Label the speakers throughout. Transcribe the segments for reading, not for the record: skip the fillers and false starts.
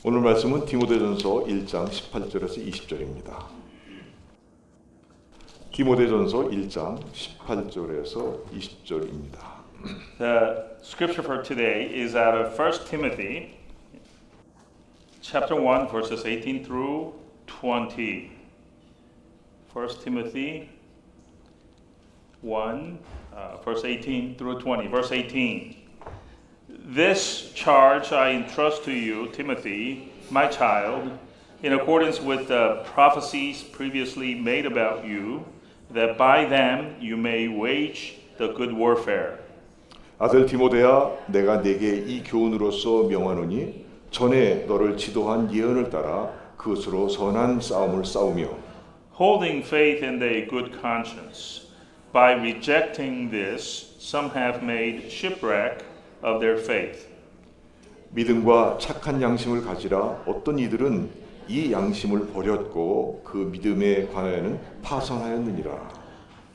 Speaker 1: 오늘 말씀은 디모데전서 1장 18절에서 20절입니다. 디모데전서 1장 18절에서 20절입니다.
Speaker 2: The scripture for today is out of 1 Timothy chapter 1 verses 18 through 20. 1 Timothy 1 verse 18 through 20. Verse 18. This charge I entrust to you, Timothy, my child, in accordance with the prophecies previously made about you, that by them you may wage the good warfare.
Speaker 1: 아들 디모데야, 내가 네게 이 교훈으로서 명하노니 전에 너를 지도한 예언을 따라 그것으로 선한 싸움을 싸우며
Speaker 2: Holding faith in a good conscience. By rejecting this, some have made shipwreck of their faith.
Speaker 1: 믿음과 착한 양심을 가지라. 어떤 이들은 이 양심을 버렸고 그 믿음에 관하여는 파선하였느니라.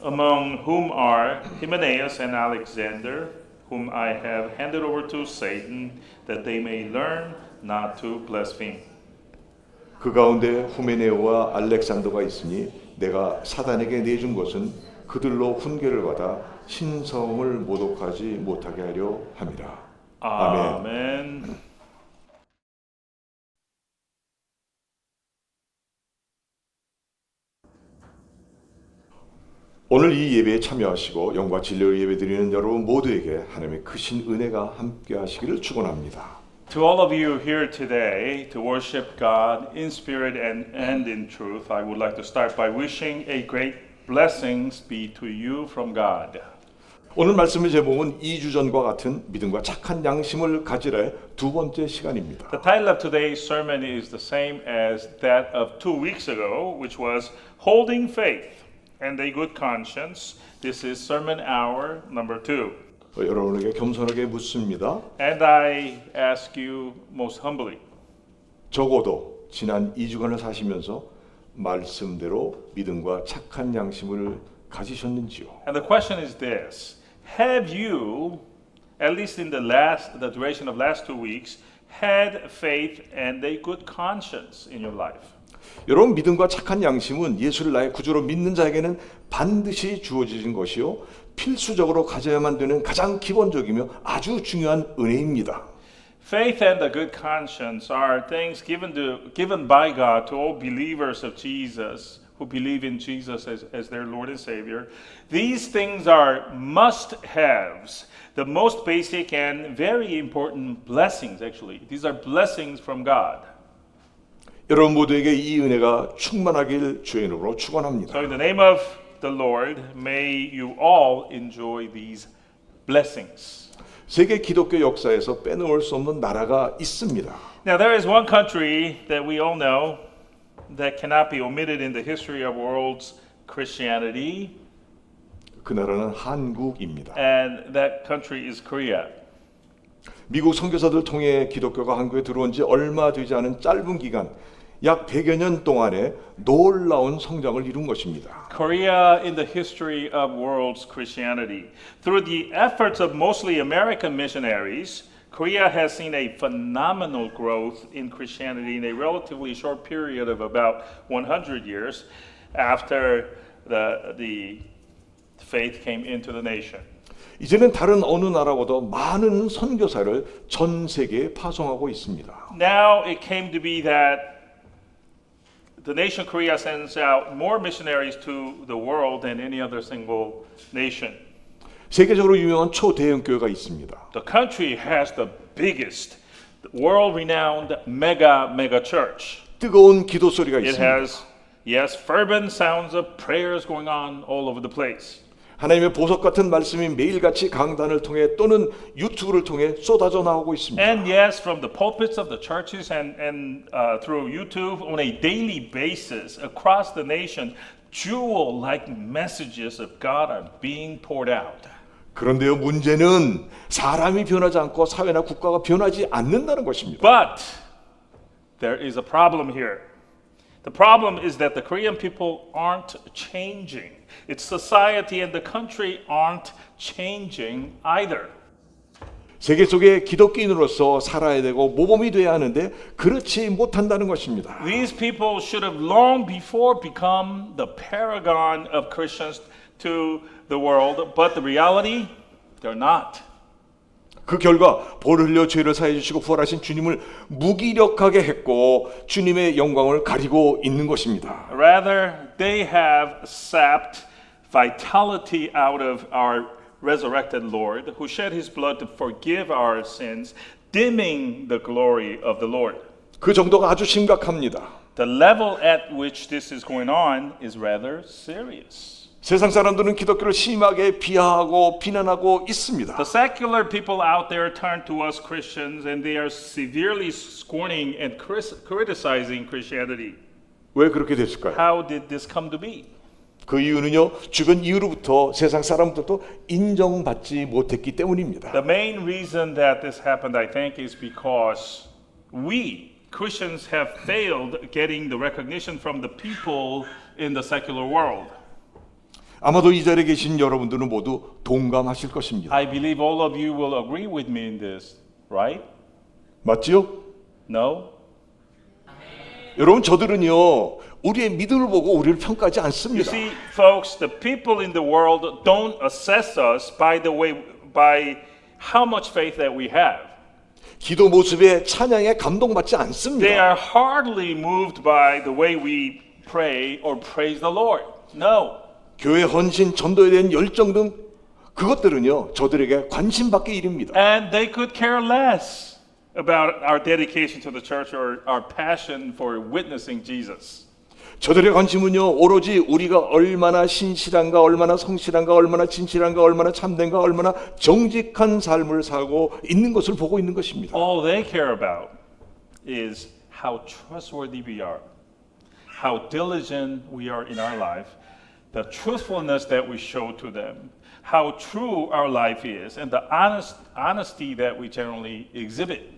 Speaker 2: Among whom are Hymenaeus and Alexander, whom I have handed over to Satan, that they may learn not to blaspheme.
Speaker 1: 그 가운데 후메네오와 알렉산더가 있으니 내가 사단에게 내준 것은 그들로 훈계를 받아 신성을 모독하지 못하게 하려 함이라. 아멘.
Speaker 2: Amen.
Speaker 1: 오늘 이 예배에 참여하시고 영과 진리로 예배드리는 여러분 모두에게 하나님의 크신 은혜가 함께 하시기를 축원합니다.
Speaker 2: To all of you here today to worship God in spirit and in truth, I would like to start by wishing a great blessings be to you from God.
Speaker 1: 오늘 말씀의 제목은 2주 전과 같은 믿음과 착한 양심을 가지라의 두 번째 시간입니다.
Speaker 2: The title of today's sermon is the same as that of 2 weeks ago, which was Holding Faith and a Good Conscience. This is sermon hour number 2.
Speaker 1: 여러분에게 겸손하게 묻습니다.
Speaker 2: And I ask you most humbly,
Speaker 1: 적어도 지난 2주간을 사시면서 말씀대로 믿음과 착한 양심을 가지셨는지요?
Speaker 2: and the question is this, have you, at least in the duration of last 2 weeks, had faith and a good conscience in your life?
Speaker 1: 여러분 믿음과 착한 양심은 예수를 나의 구주로 믿는 자에게는 반드시 주어지는 것이요 필수적으로 가져야만 되는 가장 기본적이며 아주 중요한 은혜입니다.
Speaker 2: Faith and a good conscience are things given by God to all believers of Jesus who believe in Jesus as their Lord and Savior. These things are must-haves, the most basic and very important blessings actually. These are blessings from God.
Speaker 1: 여러분 모두에게 이 은혜가 충만하길 주의 이름으로 축원합니다.
Speaker 2: So in the name of the Lord, may you all enjoy these blessings.
Speaker 1: 세계 기독교 역사에서 빼놓을 수 없는 나라가 있습니다.
Speaker 2: Now there is one country that we all know that cannot be omitted in the history of world's Christianity,
Speaker 1: 그 나라는 한국입니다.
Speaker 2: and that country is Korea.
Speaker 1: 미국 선교사들 통해 기독교가 한국에 들어온 지 얼마 되지 않은 짧은 기간, 약 100여 년 동안에 놀라운 성장을 이룬 것입니다.
Speaker 2: Korea in the history of world's Christianity. Through the efforts of mostly American missionaries, Korea has seen a phenomenal growth in Christianity in a relatively short period of about 100 years after the faith came into the nation.
Speaker 1: 이제는 다른 어느 나라보다 많은 선교사를 전 세계에 파송하고 있습니다.
Speaker 2: Now it came to be that the nation Korea sends out more missionaries to the world than any other single nation.
Speaker 1: 세계적으로 유명한 초대형 교회가 있습니다.
Speaker 2: The country has the biggest, world-renowned mega church.
Speaker 1: 뜨거운 기도 소리가
Speaker 2: It
Speaker 1: 있습니다.
Speaker 2: has, yes, fervent sounds of prayers going on all over the place.
Speaker 1: 하나님의 보석 같은 말씀이 매일같이 강단을 통해 또는 유튜브를 통해 쏟아져 나오고 있습니다.
Speaker 2: And yes, from the pulpits of the churches and through YouTube on a daily basis across the nation, jewel-like messages of God are being poured out.
Speaker 1: 그런데요, 문제는 사람이 변하지 않고 사회나 국가가 변하지 않는다는 것입니다.
Speaker 2: But there is a problem here. The problem is that the Korean people aren't changing. Its society and the country aren't changing either.
Speaker 1: 세계 속의 기독교인으로서 살아야 되고 모범이 돼야 하는데 그렇지 못한다는 것입니다.
Speaker 2: These people should have long before become the paragon of Christians to the world, but the reality, they're not.
Speaker 1: 그 결과 볼을 흘려 죄를 사해 주시고 부활하신 주님을 무기력하게 했고 주님의 영광을 가리고 있는 것입니다.
Speaker 2: Rather, they have sapped vitality out of our resurrected Lord, who shed his blood to forgive our sins, dimming the glory of the Lord.
Speaker 1: 그 정도가 아주 심각합니다.
Speaker 2: The level at which this is going on is rather serious.
Speaker 1: 세상 사람들은 기독교를 심하게 비하하고 비난하고 있습니다.
Speaker 2: The secular people out there turn to us Christians and they are severely scorning and criticizing Christianity.
Speaker 1: 왜 그렇게 됐을까요?
Speaker 2: How did this come to be?
Speaker 1: 그 이유는요, 주변 이유로부터 세상 사람들도 인정받지 못했기 때문입니다.
Speaker 2: The main reason that this happened, I think, is because we Christians have failed getting the recognition from the people in the secular world.
Speaker 1: 아마도 이 자리에 계신 여러분들은 모두 동감하실 것입니다.
Speaker 2: I believe all of you will agree with me in this, right?
Speaker 1: 맞지요?
Speaker 2: No?
Speaker 1: 여러분 저들은요, 우리의 믿음을 보고 우리를 평가하지
Speaker 2: You
Speaker 1: 않습니다.
Speaker 2: see, folks, the people in the world don't assess us by how much faith that we have.
Speaker 1: 기도 모습에 찬양에 감동받지
Speaker 2: They
Speaker 1: 않습니다.
Speaker 2: are hardly moved by the way we pray or praise the Lord. No.
Speaker 1: 교회 헌신, 전도에 대한 열정 등 그것들은요, 저들에게 관심 밖의 일입니다.
Speaker 2: And they could care less about our dedication to the church or our passion for witnessing Jesus.
Speaker 1: 저들의 관심은요, 오로지 우리가 얼마나 신실한가, 얼마나 성실한가, 얼마나 진실한가, 얼마나 참된가, 얼마나 정직한 삶을 살고 있는 것을 보고 있는 것입니다.
Speaker 2: All they care about is how trustworthy we are, how diligent we are in our life, the truthfulness that we show to them, how true our life is, and the honesty that we generally exhibit.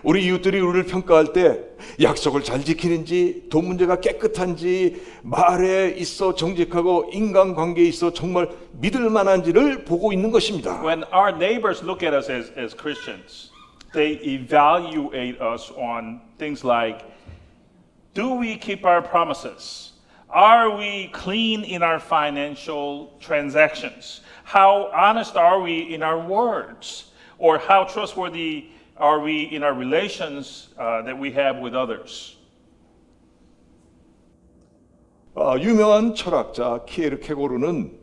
Speaker 1: 우리 이웃들이 우리를 평가할 때 약속을 잘 지키는지, 돈 문제가 깨끗한지, 말에 있어 정직하고 인간관계에 있어 정말 믿을 만한지를 보고 있는 것입니다.
Speaker 2: When our neighbors look at us as Christians, they evaluate us on things like, do we keep our promises? Are we clean in our financial transactions? How honest are we in our words? Or how trustworthy are we in our relations that we have with others?
Speaker 1: 유명한 철학자 키에르케고르는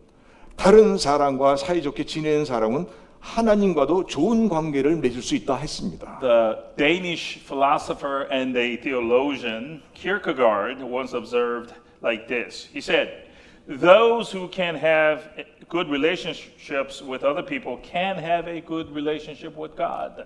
Speaker 1: 다른 사람과 사이좋게 지내는 사람은 하나님과도 좋은 관계를 맺을 수 있다 했습니다.
Speaker 2: The Danish philosopher and a theologian Kierkegaard once observed like this. He said, those who can have good relationships with other people can have a good relationship with God.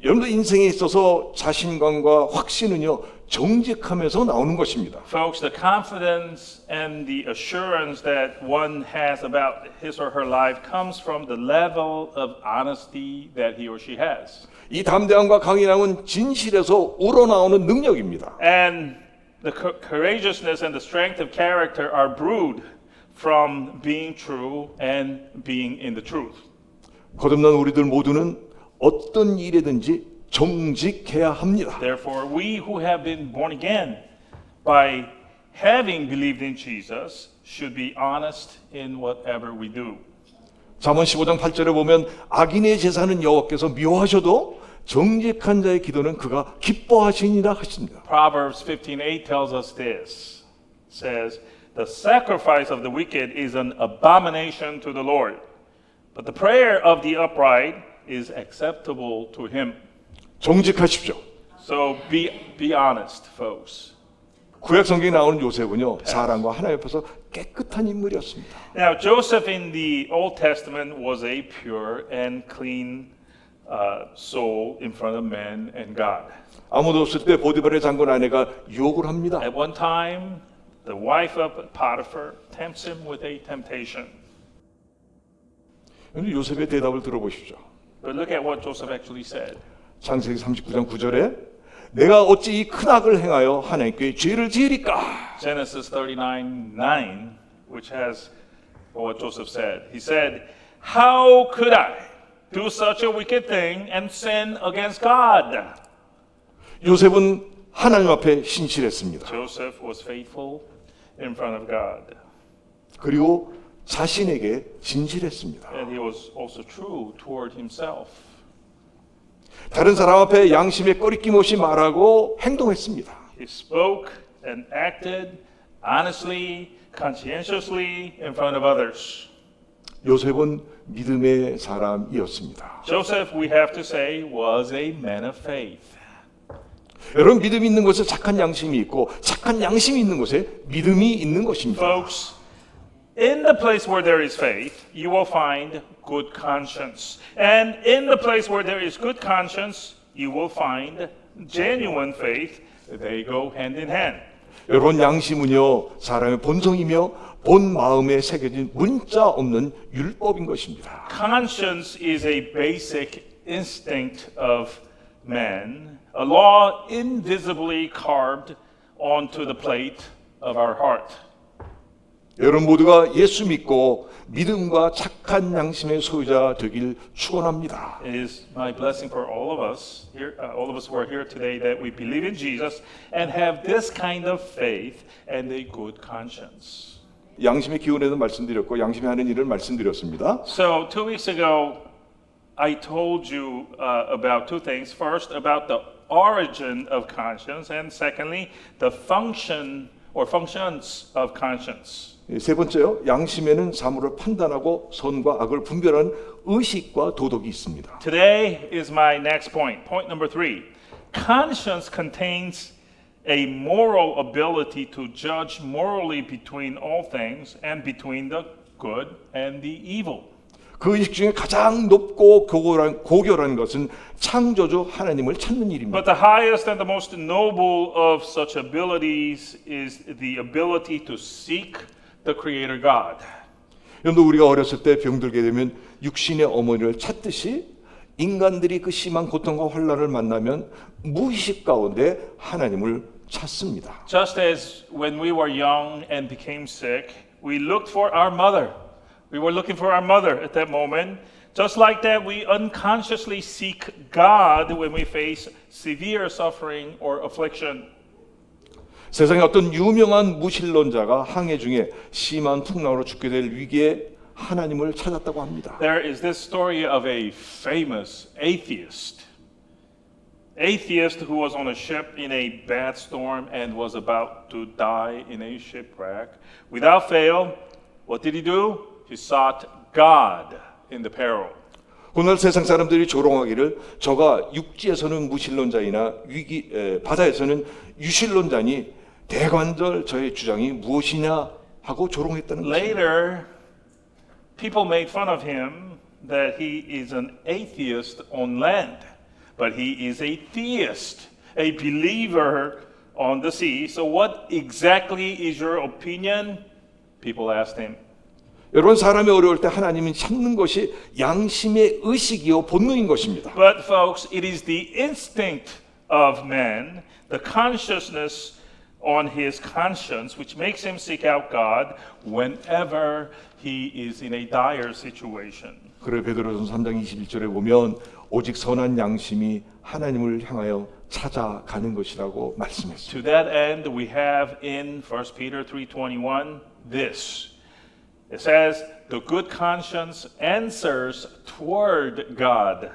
Speaker 1: 여러분들 인생에 있어서 자신감과 확신은요, 정직함에서 나오는 것입니다.
Speaker 2: Folks, the confidence and the assurance that one has about his or her life comes from the level of honesty that he or she has.
Speaker 1: 이 담대함과 강인함은 진실에서 우러나오는 능력입니다.
Speaker 2: And the courageousness and the strength of character are brewed from being true and being in the truth.
Speaker 1: 거듭난 우리들 모두는 어떤 일이든지 정직해야 합니다.
Speaker 2: Therefore, we who have been born again by having believed in Jesus should be honest in whatever we do.
Speaker 1: 잠언 15장 8절에 보면 악인의 제사는 여호와께서 미워하셔도 정직한 자의 기도는 그가 기뻐하시니라 하십니다.
Speaker 2: Proverbs 15:8 tells us this. It says, "The sacrifice of the wicked is an abomination to the Lord, but the prayer of the upright is acceptable to him."
Speaker 1: 정직하십시오.
Speaker 2: So be honest, folks.
Speaker 1: 구약 성경에 나오는 요셉은요, 사람과 하나님 앞에서 깨끗한 인물이었습니다.
Speaker 2: Now, Joseph in the Old Testament was a pure and clean soul in front of men and God.
Speaker 1: 아무도 없을 때 보디발의 장군 아내가 유혹을 합니다.
Speaker 2: At one time, the wife of Potiphar tempts him with a temptation.
Speaker 1: 요셉의 대답을 들어보십시오.
Speaker 2: But look at what Joseph actually said.
Speaker 1: 창세기 39장 9절에 내가 어찌 이 큰 악을 행하여 하나님께 죄를 지으리까?
Speaker 2: Genesis 39:9, which has what Joseph said. He said, "How could I? do such a wicked thing and sin against God.
Speaker 1: 요셉은 하나님 앞에 신실했습니다.
Speaker 2: Joseph was faithful in front of God.
Speaker 1: 그리고 자신에게 진실했습니다.
Speaker 2: And he was also true toward himself.
Speaker 1: 다른 사람 앞에 양심에 꺼리낌 없이 말하고 행동했습니다.
Speaker 2: He spoke and acted honestly, conscientiously in front of others.
Speaker 1: 요셉은 믿음의 사람이었습니다.
Speaker 2: Joseph, we have to say, was a man of faith.
Speaker 1: 여러분, 믿음이 있는 곳에 착한 양심이 있고 착한 양심이 있는 곳에 믿음이 있는 것입니다.
Speaker 2: Folks, in the place where there is faith, you will find good conscience. And in the place where there is good conscience, you will find genuine faith. They go hand in hand.
Speaker 1: 여러분, 양심은요 사람의 본성이며 본 마음에 새겨진 문자 없는 율법인 것입니다.
Speaker 2: Conscience is a basic instinct of man, a law invisibly carved onto the plate of our heart.
Speaker 1: 여러분 모두가 예수 믿고 믿음과 착한 양심의 소유자 되길 축원합니다.
Speaker 2: It is my blessing for all of us here, all of us who are here today, that we believe in Jesus and have this kind of faith and a good conscience.
Speaker 1: 양심의 기운에도 말씀드렸고 양심이 하는 일을 말씀드렸습니다.
Speaker 2: So 2 weeks ago, I told you about two things. First, about the origin of conscience, and secondly, the function or functions of conscience.
Speaker 1: 세 번째요, 양심에는 사물을 판단하고 선과 악을 분별하는 의식과 도덕이 있습니다.
Speaker 2: Today is my next point. Point number 3. Conscience contains a moral ability to judge morally between all things and between the good and the evil.
Speaker 1: 그 의식 중에 가장 높고 고결한 것은 창조주 하나님을 찾는 일입니다.
Speaker 2: But the highest and the most noble of such abilities is the ability to seek the Creator God.
Speaker 1: 여러분, 우리가 어렸을 때 병들게 되면 육신의 어머니를 찾듯이 인간들이 그 심한 고통과 환난을 만나면 무의식 가운데 하나님을 찾습니다.
Speaker 2: Just as when we were young and became sick, we looked for our mother. We were looking for our mother at that moment. Just like that, we unconsciously seek God when we face severe suffering or affliction.
Speaker 1: 세상에 어떤 유명한 무신론자가 항해 중에 심한 풍랑으로 죽게 될 위기에 하나님을 찾았다고 합니다.
Speaker 2: There is this story of a famous atheist who was on a ship in a bad storm and was about to die in a shipwreck. Without fail, what did he do? He sought God in the peril.
Speaker 1: 오늘 세상 사람들이 조롱하기를 저가 육지에서는 무신론자이나 바다에서는 유신론자니 대관절 저의 주장이 무엇이냐 하고 조롱했다는 것입니다.
Speaker 2: Later, people made fun of him that he is an atheist on land, but he is a theist, a believer on the sea. So what exactly is your opinion? People asked him.
Speaker 1: 여러분, 사람이 어려울 때 하나님이 찾는 것이 양심의 의식이요 본능인 것입니다.
Speaker 2: But folks, it is the instinct of man, the consciousness on his conscience, which makes him seek out God whenever he is in a dire situation.
Speaker 1: 그래 베드로전서 3장 21절에 보면 오직 선한 양심이 하나님을 향하여 찾아가는 것이라고 말씀했습니다.
Speaker 2: To that end, we have in 1 Peter 3:21 this. It says, the good conscience answers toward God.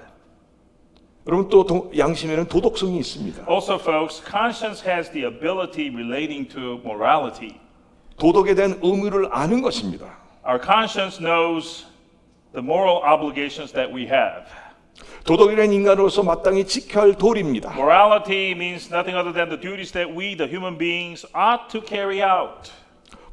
Speaker 1: 여러분, 또 양심에는 도덕성이 있습니다.
Speaker 2: Also, folks, conscience has the ability relating to morality.
Speaker 1: 도덕에 대한 의무를 아는 것입니다.
Speaker 2: Our conscience knows the moral obligations that we have.
Speaker 1: 도덕이라는 인간으로서 마땅히 지켜야 할 도리입니다.
Speaker 2: Morality means nothing other than the duties that we, the human beings, ought to carry out.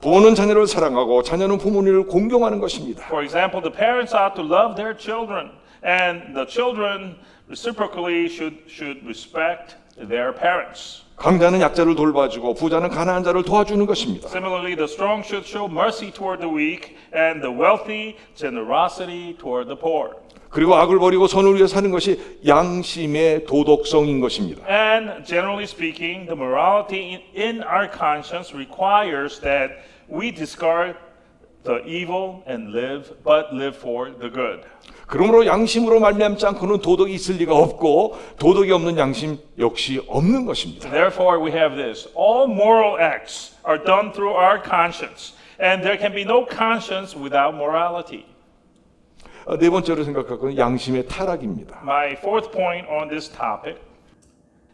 Speaker 1: 부모는 자녀를 사랑하고 자녀는 부모님을 공경하는 것입니다.
Speaker 2: For example, the parents ought to love their children, and the children reciprocally should respect their parents.
Speaker 1: 강자는 약자를 돌봐주고 부자는 가난한 자를 도와주는 것입니다.
Speaker 2: Similarly, the strong should show mercy toward the weak, and the wealthy generosity toward the poor.
Speaker 1: 그리고 악을 버리고 선을 위해 사는 것이 양심의 도덕성인 것입니다.
Speaker 2: And generally speaking, the morality in our conscience requires that we discard the evil and but live for the good.
Speaker 1: 그러므로 양심으로 말미암지 않고는 도덕이 있을 리가 없고 도덕이 없는 양심 역시 없는 것입니다.
Speaker 2: Therefore, we have this. All moral acts are done through our conscience, and there can be no conscience without morality.
Speaker 1: 네 번째로 생각할 것은 양심의 타락입니다.
Speaker 2: My fourth point on this topic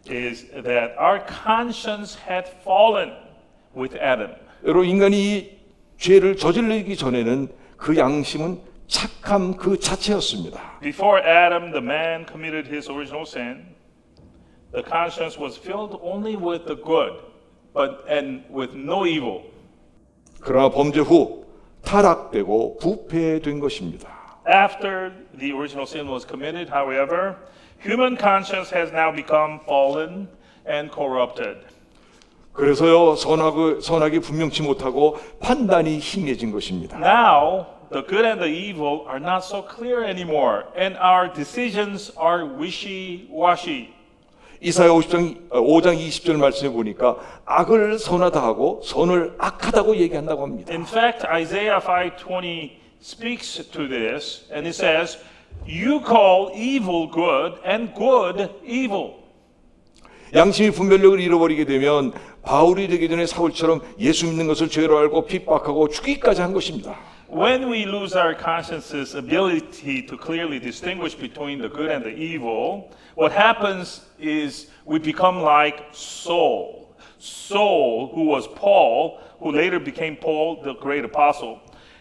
Speaker 2: is that our conscience had fallen with Adam.
Speaker 1: 여러분 인간이 이 죄를 저지르기 전에는 그 양심은 착함 그 자체였습니다.
Speaker 2: Before Adam, the man committed his original sin, the conscience was filled only with the good, and with no evil.
Speaker 1: 그러나 범죄 후 타락되고 부패된 것입니다.
Speaker 2: After the original sin was committed, however, human conscience has now become fallen and corrupted.
Speaker 1: 그래서요 선악이 분명치 못하고 판단이 희미해진 것입니다.
Speaker 2: Now, the good and the evil are not so clear anymore, and our decisions are wishy-washy.
Speaker 1: 이사야 5장 20절 말씀에 보니까 악을 선하다 하고 선을 악하다고 얘기한다고 합니다.
Speaker 2: In fact, Isaiah 5:20 speaks to this, and it says, "You call evil good and good evil."
Speaker 1: 양심이 분별력을 잃어버리게 되면 바울이 되기 전에 사울처럼 예수 믿는 것을 죄로 알고 핍박하고 죽이기까지 한 것입니다.
Speaker 2: When we lose our conscience's ability to clearly distinguish between the good and the evil, what happens is we become like Saul. Saul, who was Paul, who later became Paul, the great apostle.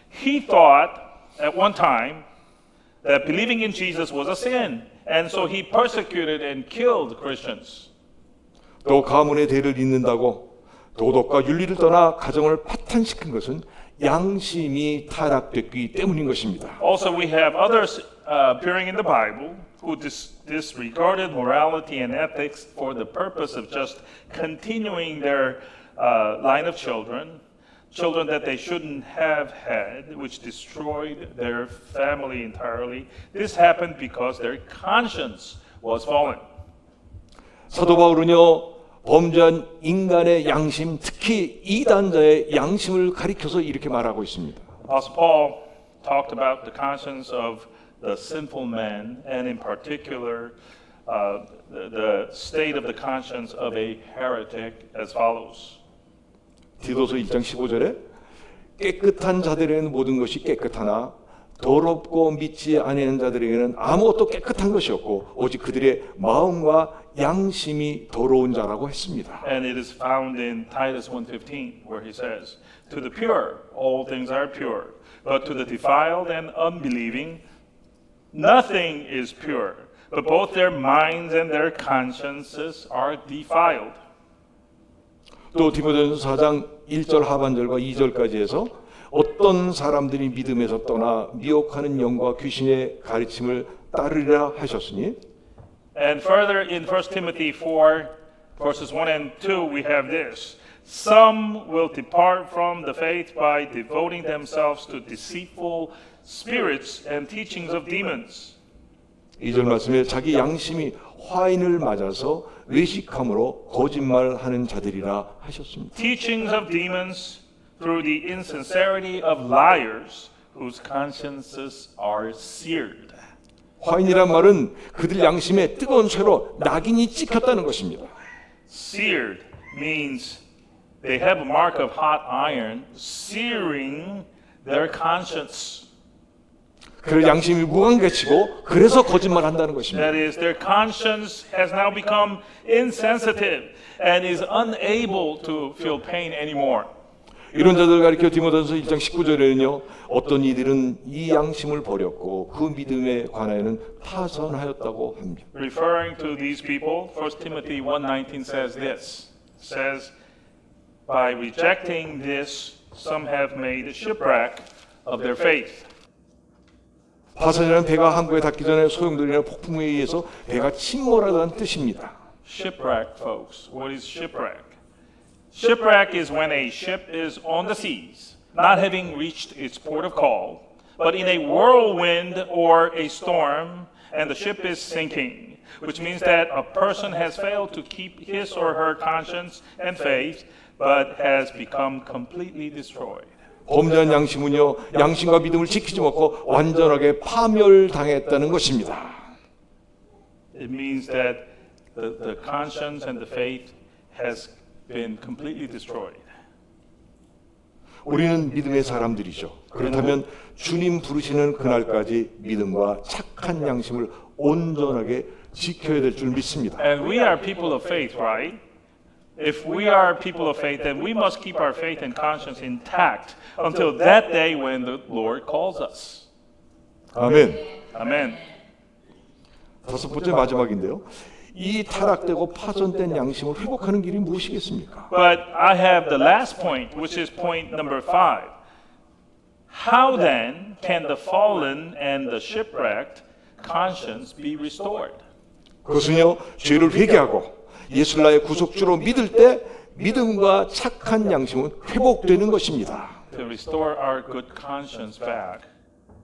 Speaker 2: He thought at one time that believing in Jesus was a sin, and so he persecuted and killed Christians.
Speaker 1: 또 가문의 대를 잇는다고 도덕과 윤리를 떠나 가정을 파탄시킨 것은 양심이 타락됐기 때문인 것입니다.
Speaker 2: Also, we have others appearing in the Bible who disregarded morality and ethics for the purpose of just continuing their line of children that they shouldn't have had, which destroyed their family entirely. This happened because their conscience was fallen.
Speaker 1: 사도 바울은요 범죄한 인간의 양심, 특히 이단자의 양심을 가리켜서 이렇게 말하고 있습니다.
Speaker 2: Apostle Paul talked about the conscience of the sinful man, and in particular, the state of the conscience of a heretic as follows.
Speaker 1: 디도서 1장 15절에 깨끗한 자들에게는 모든 것이 깨끗하나 더럽고 믿지 아니하는 자들에게는 아무것도 깨끗한 것이 없고 오직 그들의 마음과 양심이 더러운 자라고 했습니다.
Speaker 2: And it is found in Titus 1:15 where he says, "To the pure all things are pure, but to the defiled and unbelieving nothing is pure, but both their minds and their consciences are defiled."
Speaker 1: 또 디모데전서 4장 1절 하반절과 2절까지 해서 어떤 사람들이 믿음에서 떠나 미혹하는 영과 귀신의 가르침을 따르리라 하셨으니
Speaker 2: And further in 1 Timothy 4 verses 1 and 2 we have this. Some will depart from the faith by devoting themselves to deceitful spirits and teachings of demons.
Speaker 1: 2절 말씀에 자기 양심이 화인을 맞아서 외식함으로 거짓말하는 자들이라 하셨습니다.
Speaker 2: Teachings of demons through the insincerity of liars whose consciences are seared.
Speaker 1: 화인이란 말은 그들 양심에 뜨거운 쇠로 낙인이 찍혔다는 것입니다.
Speaker 2: Seared means they have a mark of hot iron searing their conscience.
Speaker 1: 그 양심이 무관개치고 그래서 거짓말한다는 것입니다.
Speaker 2: That is, their conscience has now become insensitive and is unable to feel pain anymore.
Speaker 1: 이런 자들 가리켜 디모데전서 1장 19절에는요. 어떤 이들은 이 양심을 버렸고 그 믿음에 관하여는 파선하였다고 합니다.
Speaker 2: Referring to these people, 1 Timothy 1:19 says this. Says, by rejecting this, some have made shipwreck of their faith.
Speaker 1: 파선이라는 배가 항구에 닿기 전에 소용돌이나 폭풍에 의해서 배가 침몰하다는 뜻입니다.
Speaker 2: Shipwreck, folks. What is shipwreck? Shipwreck is when a ship is on the seas, not having reached its port of call, but in a whirlwind or a storm, and the ship is sinking, which means that a person has failed to keep his or her conscience and faith, but has become completely destroyed.
Speaker 1: 범죄한 양심은요, 양심과 믿음을 지키지 못하고 완전하게 파멸당했다는 것입니다.
Speaker 2: It means that the conscience and the faith has been completely destroyed.
Speaker 1: 우리는 믿음의 사람들이죠. 그렇다면 주님 부르시는 그날까지 믿음과 착한 양심을 온전하게 지켜야 될 줄 믿습니다.
Speaker 2: And we are people of faith, right? If we are people of faith, then we must keep our faith and conscience intact until that day when the Lord calls us.
Speaker 1: 아멘.
Speaker 2: Amen.
Speaker 1: 다섯 번째 마지막인데요. 이 타락되고 파손된 양심을 회복하는 길이 무엇이겠습니까?
Speaker 2: But I have the last point, which is point number 5. How then can the fallen and the shipwrecked conscience be restored?
Speaker 1: 그것은요, 죄를 회개하고 예수를 나의 구속주로 믿을 때 믿음과 착한 양심은 회복되는 것입니다.
Speaker 2: To restore our good conscience back,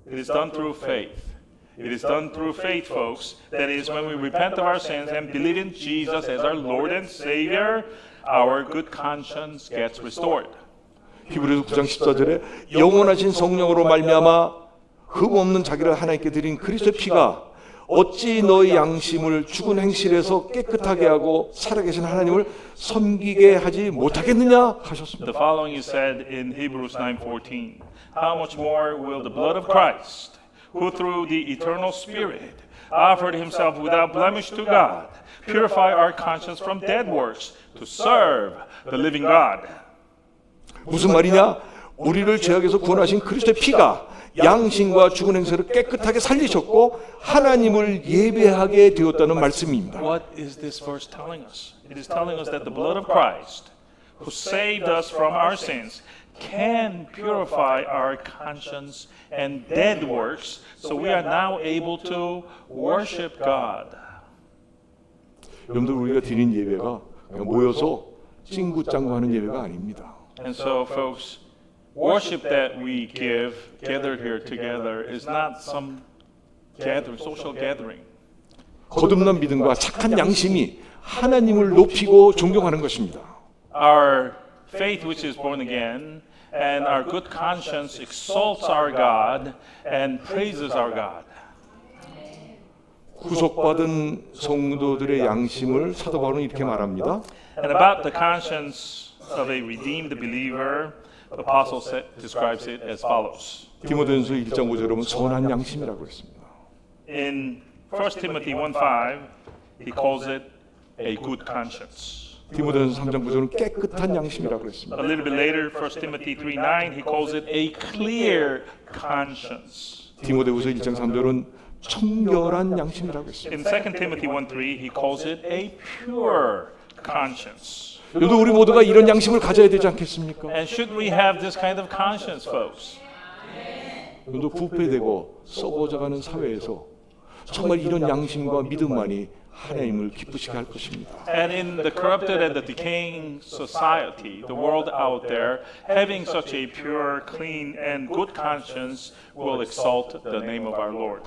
Speaker 2: it is done through faith. It is done through faith, folks. That is, when we repent of our sins and believe in Jesus as our Lord and Savior, our good conscience gets restored.
Speaker 1: 히브리서 9장 14절에 영원하신 성령으로 말미암아 흠없는 자기를 하나님께 드린 그리스도의 피가 어찌 너희 양심을 죽은 행실에서 깨끗하게 하고 살아계신 하나님을 섬기게 하지 못하겠느냐 하셨습니다.
Speaker 2: The following is said in Hebrews 9:14. How much more will the blood of Christ, who through the eternal Spirit offered himself without blemish to God, purify our conscience from dead works to serve the living God.
Speaker 1: 무슨 말이냐? 우리를 죄악에서 구원하신 그리스도의 피가 양심과 죽은 행실을 깨끗하게 살리셨고 하나님을 예배하게 되었다는 말씀입니다.
Speaker 2: What is this verse telling us? It is telling us that the blood of Christ, who saved us from our sins, can purify our conscience and dead works, so we are now able to worship God.
Speaker 1: 여러분들 우리가 드린 예배가 그냥 모여서 찡구짱구하는 예배가 아닙니다.
Speaker 2: And so, folks, worship that we give gathered here together is not some gathering, social gathering.
Speaker 1: 거듭난 믿음과 착한 양심이 하나님을 높이고 존경하는 것입니다.
Speaker 2: Our faith, which is born again, and our good conscience exalts our God and praises our God.
Speaker 1: 구속받은 성도들의 양심을 사도 바울은 이렇게 말합니다.
Speaker 2: And about the conscience of a redeemed believer, the apostle describes it as follows.
Speaker 1: 디모데전서 1장 5절에 보면 선한 양심이라고 했습니다.
Speaker 2: In 1 Timothy 1:5, he calls it a good conscience.
Speaker 1: 디모데전서 3장 9절은 깨끗한 양심이라고 했습니다.
Speaker 2: A little bit later, 1 Timothy 3:9, he calls it a clear conscience.
Speaker 1: 디모데후서 1장 3절은 청결한 양심이라고 했습니다.
Speaker 2: In 2 Timothy 1:3, he calls it a pure conscience.
Speaker 1: 여러분 우리 모두가 이런 양심을 가져야 되지 않겠습니까?
Speaker 2: And should we have this kind of conscience, folks?
Speaker 1: 여러분 부패되고 썩어져가는 사회에서 정말 이런 양심과 믿음만이 하나님을 기쁘시게 할 것입니다.
Speaker 2: And in the corrupted and the decaying society, the world out there, having such a pure, clean, and good conscience will exalt the name of our Lord.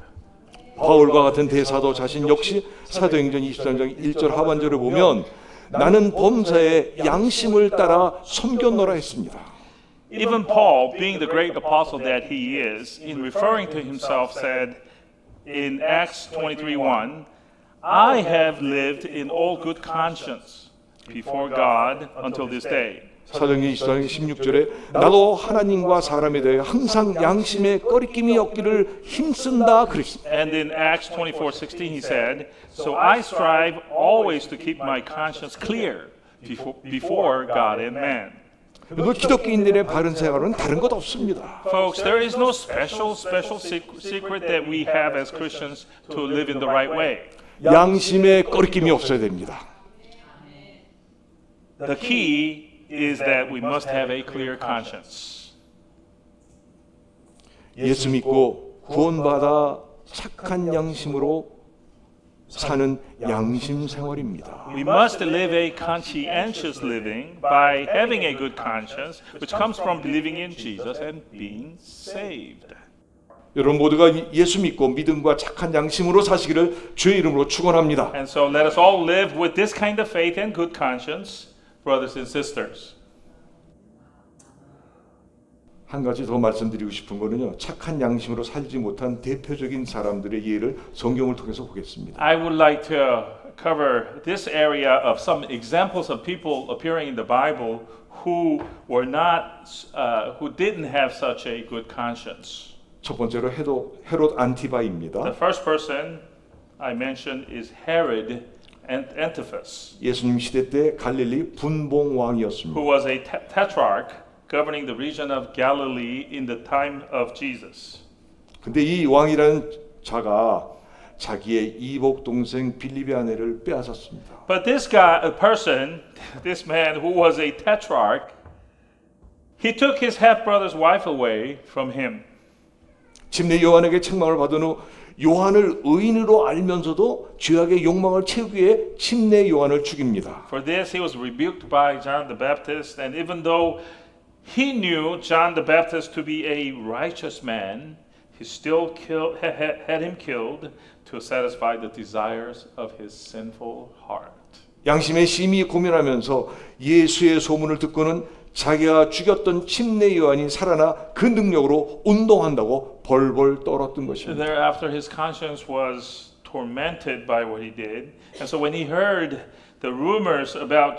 Speaker 1: 바울과 같은 대사도 자신 역시 사도행전 23장 1절 하반절을 보면 나는 범사의 양심을 따라 섬겼노라 했습니다.
Speaker 2: Even Paul, being the great apostle that he is, in referring to himself, said in Acts 23:1, I have lived in all good conscience before God until this day.
Speaker 1: 사도행전 24장 16절에 나도 하나님과 사람에 대해 항상 양심의 꺼리낌이 없기를 힘쓴다 그랬습니다.
Speaker 2: And in Acts 24:16 he said, So I strive always to keep my conscience clear before God and man.
Speaker 1: 여러분 기독교인들의 바른 생활은 다른 것 없습니다.
Speaker 2: Folks, there is no special secret that we have as Christians to live in the right way.
Speaker 1: 양심의 꺼리낌이 없어야 됩니다.
Speaker 2: The key is that we must have a clear conscience.
Speaker 1: 예수 믿고 구원받아 착한 양심으로 사는 양심 생활입니다.
Speaker 2: We must live a conscientious living by having a good conscience, which comes from believing in Jesus and being saved.
Speaker 1: 여러분 모두가 예수 믿고 믿음과 착한 양심으로 사시기를 주의 이름으로 축원합니다.
Speaker 2: And so let us all live with this kind of faith and good conscience, brothers and sisters.
Speaker 1: 한 가지 더 말씀드리고 싶은 거는요. 착한 양심으로 살지 못한 대표적인 사람들의 예를 성경을 통해서 보겠습니다.
Speaker 2: I would like to cover this area of some examples of people appearing in the Bible who were not, who didn't have such a good conscience.
Speaker 1: 첫 번째로 헤롯 안티바입니다.
Speaker 2: The first person I mentioned is Herod Antipas,
Speaker 1: 예수님 시대 때 갈릴리 분봉 왕이었습니다.
Speaker 2: who was a tetrarch governing the region of Galilee in the time of Jesus.
Speaker 1: 근데 이 왕이라는 자가 자기의 이복 동생 빌립의 아내를 빼앗았습니다.
Speaker 2: But this guy, a person, this man who was a tetrarch, he took his half brother's wife away from him.
Speaker 1: 침례 요한에게 책망을 받은 후 요한을 의인으로 알면서도 죄악의 욕망을 채우기 위해 침례 요한을 죽입니다.
Speaker 2: For this, he was rebuked by John the Baptist, and even though he knew John the Baptist to be a righteous man, he still had him killed to satisfy the desires of his sinful heart.
Speaker 1: 양심에 심히 고민하면서 예수의 소문을 듣고는 자기가 죽였던 침례 요한이 살아나 그 능력으로 운동한다고 벌벌 떨었던 것입니다.
Speaker 2: Thereafter, his conscience was tormented by what he did, and so when he heard the rumors about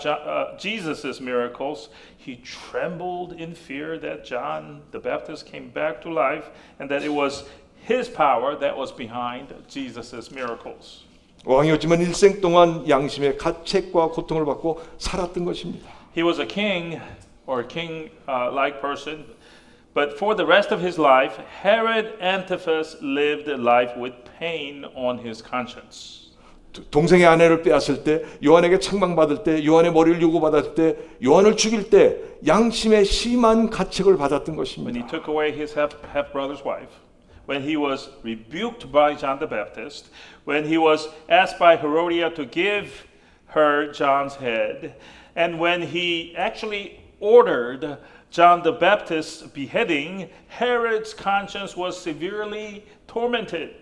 Speaker 2: Jesus' miracles, he trembled in fear that John the Baptist came back to life and that it was his power that was behind Jesus' miracles.
Speaker 1: 왕이었지만 일생 동안 양심의 가책과 고통을 받고 살았던 것입니다.
Speaker 2: He was a king or king-like person, but for the rest of his life, Herod Antipas lived a life with pain on his conscience.
Speaker 1: 동생의 아내를 빼앗을 때, 요한에게 책망받을 때, 요한의 머리를 요구받을 때, 요한을 죽일 때 양심의 심한 가책을 받았던
Speaker 2: When he
Speaker 1: 것입니다.
Speaker 2: took away his half-brother's wife, when he was rebuked by John the Baptist, when he was asked by Herodias to give her John's head, and when he actually ordered John the Baptist's beheading, Herod's conscience was severely tormented.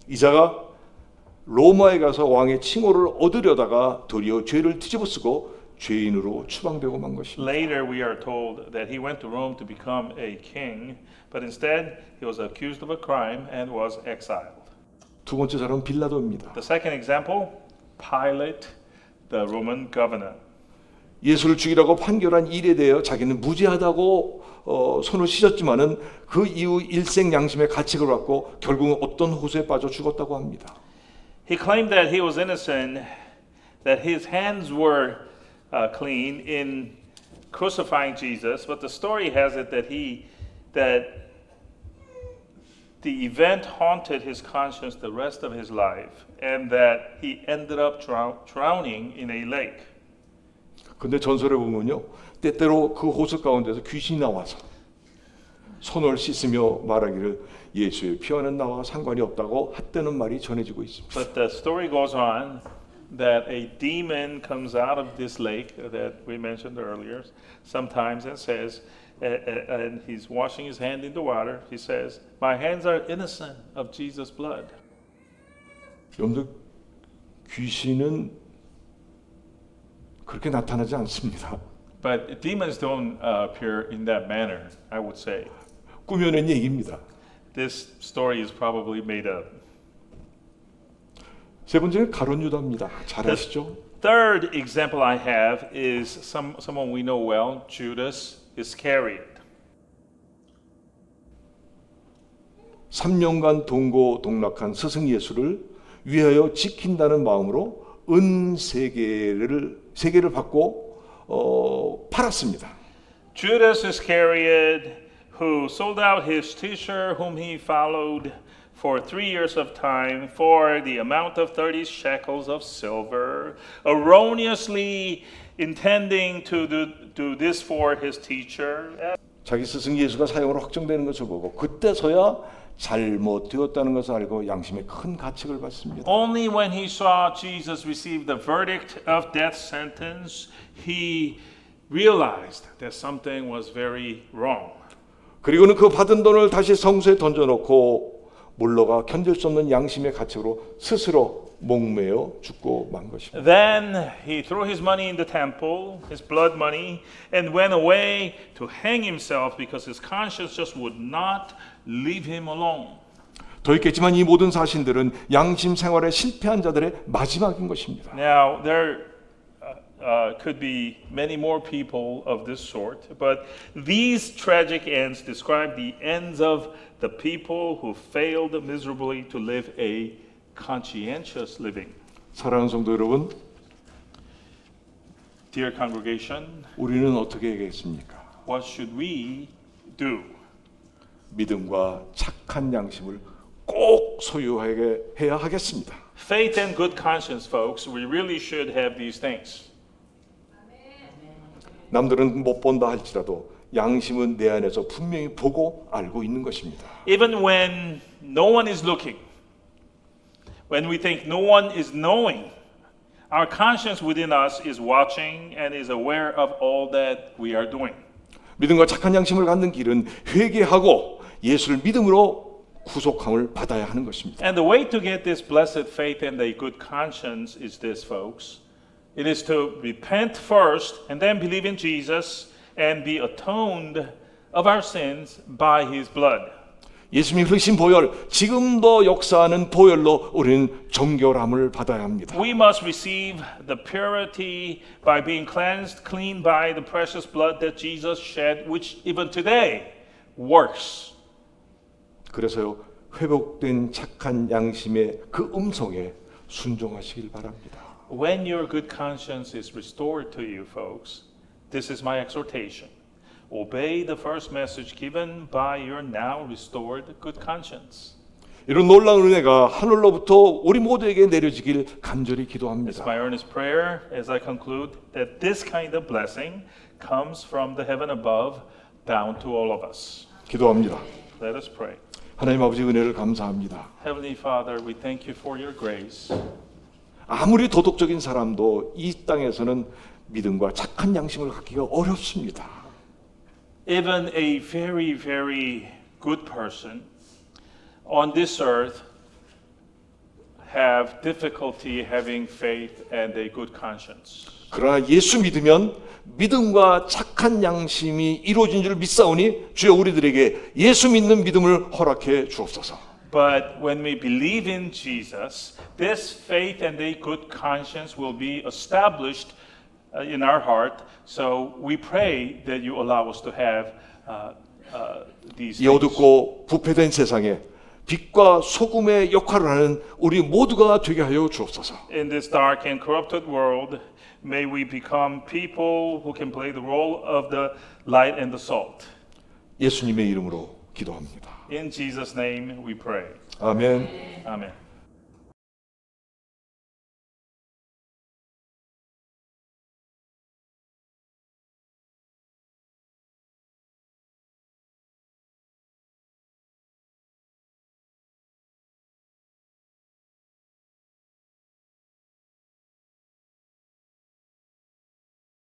Speaker 1: 이자가 로마에 가서 왕의 칭호를 얻으려다가 도리어 죄를 뒤집어쓰고 죄인으로 추방되고 만 것입니다.
Speaker 2: Later, we are told that he went to Rome to become a king, but instead, he was accused of a crime and was exiled.
Speaker 1: 두 번째 사람은 빌라도입니다.
Speaker 2: The second example, Pilate, the Roman governor.
Speaker 1: 예수를 죽이라고 판결한 일에 대해 자기는 무죄하다고 손을 씻었지만은 그 이후 일생 양심의 가책을 받고 결국은 어떤 호소에 빠져 죽었다고 합니다.
Speaker 2: He claimed that he was innocent, that his hands were clean in crucifying Jesus, but the story has it that the event haunted his conscience the rest of his life, and that he ended up drowning in a lake.
Speaker 1: 근데 전설에 보면요, 때때로 그 호수 가운데서 귀신이 나와서 손을 씻으며 말하기를 예수의 피와는 나와 상관이 없다고 했다는 말이 전해지고 있습니다.
Speaker 2: But the story goes on that a demon comes out of this lake that we mentioned earlier sometimes and says, and he's washing his hand in the water, he says, "My hands are innocent of Jesus' blood."
Speaker 1: 여러분들, 귀신은 그렇게 나타나지 않습니다.
Speaker 2: But demons don't appear in that manner, I would say.
Speaker 1: 꾸며낸 얘기입니다.
Speaker 2: This story is probably made up.
Speaker 1: 세 번째는 가룟 유다입니다. 잘 아시죠?
Speaker 2: Third example I have is someone we know well, Judas Iscariot.
Speaker 1: 3년간 동고동락한 스승 예수를 위하여 지킨다는 마음으로 은 세 개를 받고 팔았습니다.
Speaker 2: Judas Iscariot, who sold out his teacher whom he followed for 3 years of time for the amount of 30 shekels of silver, erroneously intending to do this for his teacher.
Speaker 1: 자기 스승 예수가 사형으로 확정되는 것을 보고 그때서야 잘못되었다는 것을 알고 양심의 큰 가책을 받습니다.
Speaker 2: Only when he saw Jesus receive the verdict of death sentence, he realized that something was very wrong.
Speaker 1: 그리고는 그 받은 돈을 다시 성소에 던져놓고 몰로가 견딜 수 없는 양심의 가책으로 스스로 목매어 죽고 만 것입니다.
Speaker 2: Then he threw his money in the temple, his blood money, and went away to hang himself because his conscience just would not leave him alone.
Speaker 1: 더 있겠지만 이 모든 사실들은 양심 생활에 실패한 자들의 마지막인 것입니다.
Speaker 2: Now, there could be many more people of this sort, but these tragic ends describe the ends of the people who failed miserably to live a conscientious living.
Speaker 1: 사랑하는 성도 여러분,
Speaker 2: Dear congregation,
Speaker 1: 우리는 어떻게 하겠습니까?
Speaker 2: what should we do?
Speaker 1: 믿음과 착한 양심을 꼭 소유하게 해야 하겠습니다.
Speaker 2: Faith and good conscience, folks, we really should have these things.
Speaker 1: 남들은 못 본다 할지라도 양심은 내 안에서 분명히 보고 알고 있는 것입니다.
Speaker 2: Even when no one is looking, when we think no one is knowing, our conscience within us is watching and is aware of all that we are doing.
Speaker 1: 믿음과 착한 양심을 갖는 길은 회개하고 예수를 믿음으로 구속함을 받아야 하는 것입니다.
Speaker 2: And the way to get this blessed faith and a good conscience is this, folks. It is to repent first and then believe in Jesus and be atoned of our sins by his blood.
Speaker 1: 예수님이 흘리신 보혈, 지금도 역사하는 보혈로 우리는 정결함을 받아야 합니다.
Speaker 2: We must receive the purity by being cleansed clean by the precious blood that Jesus shed, which even today works.
Speaker 1: 그래서요, 회복된 착한 양심의 그 음성에 순종하시길 바랍니다.
Speaker 2: When your good conscience is restored to you, folks, this is my exhortation. Obey the first message given by your now restored good conscience.
Speaker 1: 이런 놀라운 은혜가 하늘로부터 우리 모두에게 내려지길 간절히
Speaker 2: It's
Speaker 1: 기도합니다.
Speaker 2: my earnest prayer as I conclude that this kind of blessing comes from the heaven above down to all of us.
Speaker 1: 기도합니다.
Speaker 2: Let us pray.
Speaker 1: 하나님 아버지 은혜를 감사합니다.
Speaker 2: Heavenly Father, we thank you for your grace.
Speaker 1: 아무리 도덕적인 사람도 이 땅에서는 믿음과 착한 양심을 갖기가 어렵습니다.
Speaker 2: Even a very, very good person on this earth have difficulty having faith and a good conscience.
Speaker 1: 그러나 예수 믿으면 믿음과 착한 양심이 이루어진 줄 믿사오니 주여 우리들에게 예수 믿는 믿음을 허락해 주옵소서.
Speaker 2: But when we believe in Jesus, this faith and a good conscience will be established in our heart. So we pray that you allow us to have these
Speaker 1: 이
Speaker 2: things.
Speaker 1: 어둡고 부패된 세상에 빛과 소금의 역할을 하는 우리 모두가 되게 하여 주옵소서.
Speaker 2: In this dark and corrupted world, may we become people who can play the role of the light and the salt.
Speaker 1: 예수님의 이름으로 기도합니다.
Speaker 2: In Jesus' name we pray.
Speaker 1: 아멘.
Speaker 2: Amen.